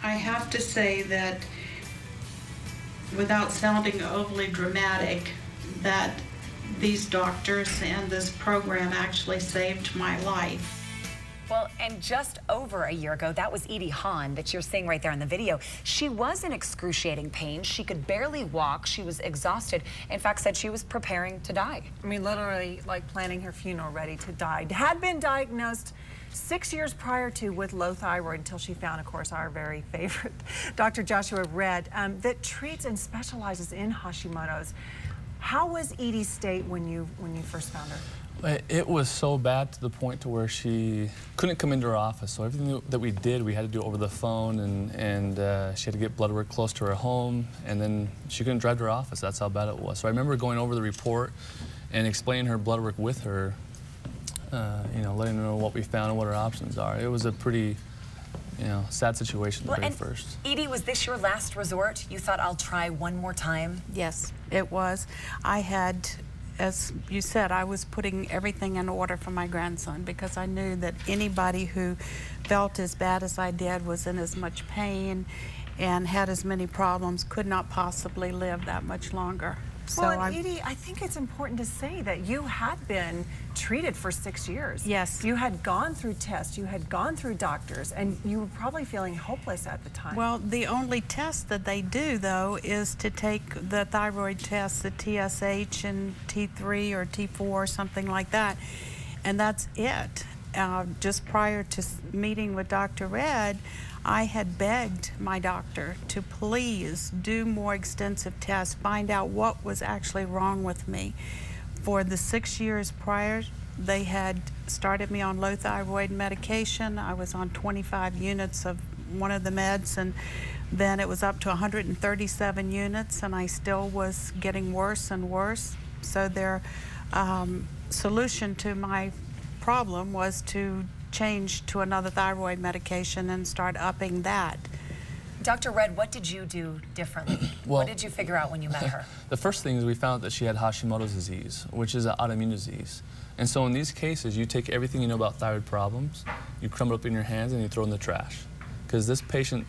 I have to say that, without sounding overly dramatic, that these doctors and this program actually saved my life. Well, and just over a year ago, that was Edie that you're seeing right there in the video. She was in excruciating pain. She could barely walk. She was exhausted. In fact, said she was preparing to die. I mean, literally, like planning her funeral, ready to die. Had been diagnosed 6 years prior to with low thyroid until she found, of course, our very favorite Dr. Joshua Red, that treats and specializes in Hashimoto's. How was Edie's state when you first found her? It was so bad to the point to where she couldn't come into her office. So everything that we did, we had to do over the phone, and she had to get blood work close to her home, and then she couldn't drive to her office. That's how bad it was. So I remember going over the report and explaining her blood work with her, you know, letting her know what we found and what her options are. It was a pretty, you know, sad situation at the very first. Edie, was this your last resort? You thought, I'll try one more time? Yes, it was. I had, as you said, I was putting everything in order for my grandson, because I knew that anybody who felt as bad as I did, was in as much pain and had as many problems, could not possibly live that much longer. So well, and Edie, I think it's important to say that you had been treated for 6 years. Yes. You had gone through tests, you had gone through doctors, and you were probably feeling hopeless at the time. Well, the only test that they do, though, is to take the thyroid test, the TSH and T3 or T4 or something like that, and that's it. Just prior to meeting with Dr. Red, I had begged my doctor to please do more extensive tests, find out what was actually wrong with me. For the 6 years prior, they had started me on low thyroid medication. I was on 25 units of one of the meds, and then it was up to 137 units, and I still was getting worse and worse. So their solution to my problem was to change to another thyroid medication and start upping that. Dr. Red, what did you do differently? Well, what did you figure out when you met her? The first thing is we found that she had Hashimoto's disease, which is an autoimmune disease. And so in these cases, you take everything you know about thyroid problems, you crumble it up in your hands, and you throw it in the trash. Because this patient,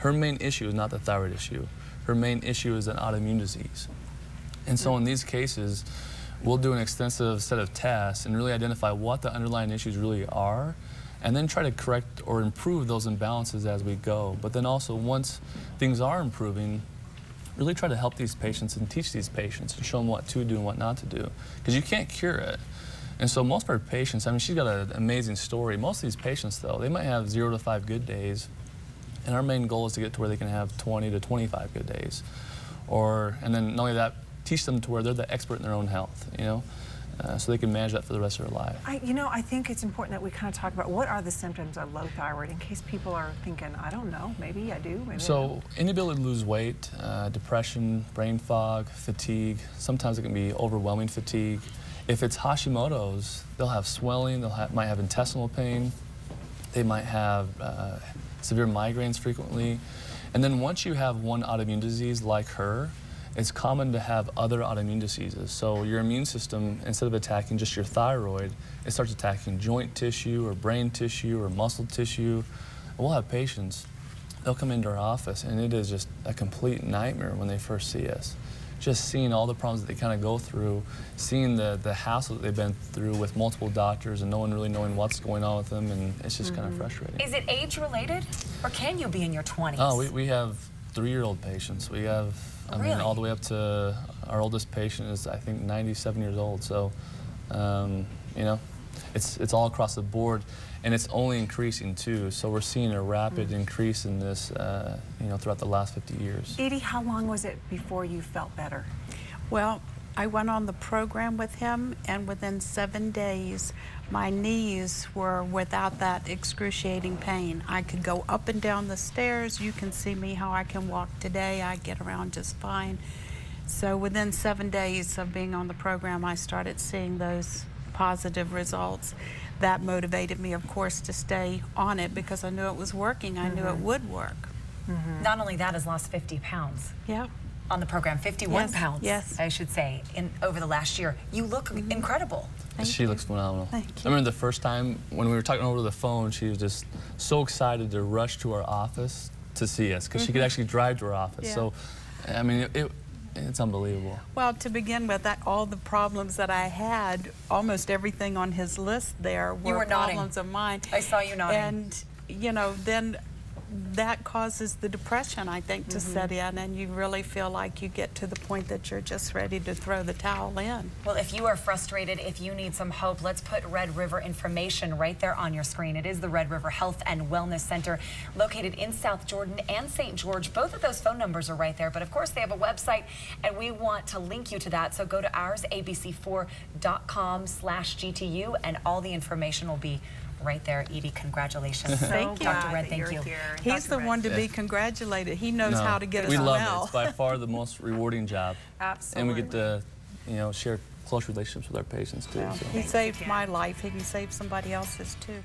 her main issue is not the thyroid issue. Her main issue is an autoimmune disease. And so in these cases, we'll do an extensive set of tests and really identify what the underlying issues really are, and then try to correct or improve those imbalances as we go. But then also, once things are improving, really try to help these patients and teach these patients and show them what to do and what not to do. Because you can't cure it. And so most of our patients, I mean, she's got an amazing story. Most of these patients, though, they might have 0 to 5 good days, and our main goal is to get to where they can have 20 to 25 good days. And then not only that, teach them to where they're the expert in their own health, you know, so they can manage that for the rest of their life. I think it's important that we kind of talk about what are the symptoms of low thyroid, in case people are thinking, I don't know, maybe I do, maybe So, I don't. inability to lose weight, depression, brain fog, fatigue. Sometimes it can be overwhelming fatigue. If it's Hashimoto's, they'll have swelling, might have intestinal pain, they might have severe migraines frequently. And then once you have one autoimmune disease like her, it's common to have other autoimmune diseases. So your immune system, instead of attacking just your thyroid, it starts attacking joint tissue or brain tissue or muscle tissue. And we'll have patients, they'll come into our office, and it is just a complete nightmare when they first see us. Just seeing all the problems that they kind of go through, seeing the hassle that they've been through with multiple doctors and no one really knowing what's going on with them, and it's just kind of frustrating. Is it age-related, or can you be in your 20s? Oh, we have 3-year-old patients. We have, I mean, all the way up to our oldest patient is, I think, 97 years old. So, you know, it's all across the board, and it's only increasing too. So we're seeing a rapid increase in this, you know, throughout the last 50 years. Edie, how long was it before you felt better? Well, I went on the program with him, and within 7 days, my knees were without that excruciating pain. I could go up and down the stairs. You can see me how I can walk today. I get around just fine. So within 7 days of being on the program, I started seeing those positive results. That motivated me, of course, to stay on it, because I knew it was working. I knew it would work. Not only that, has lost 50 pounds. Yeah. On the program, 51 Yes, pounds, yes. I should say, over the last year. You look incredible. She looks phenomenal. Thank you. I remember the first time when we were talking over the phone, she was just so excited to rush to our office to see us because she could actually drive to her office. Yeah. So, I mean, it's unbelievable. Well, to begin with, all the problems that I had, almost everything on his list there were problems of mine. I saw you nodding. And, you know, then that causes the depression, I think, to set in, and you really feel like you get to the point that you're just ready to throw the towel in. Well, if you are frustrated, if you need some hope, let's put Red River information right there on your screen. It is the Red River Health and Wellness Center located in South Jordan and St. George. Both of those phone numbers are right there, but of course they have a website, and we want to link you to that. So go to ours, abc4.com/GTU, and all the information will be right there. Edie, congratulations. Thank you. Dr. Red, thank you. He's the one to be congratulated. He knows how to get us well. We love it. It's by far the most rewarding job. Absolutely. And we get to, you know, share close relationships with our patients too. Well, so. he saved my life. He can save somebody else's too.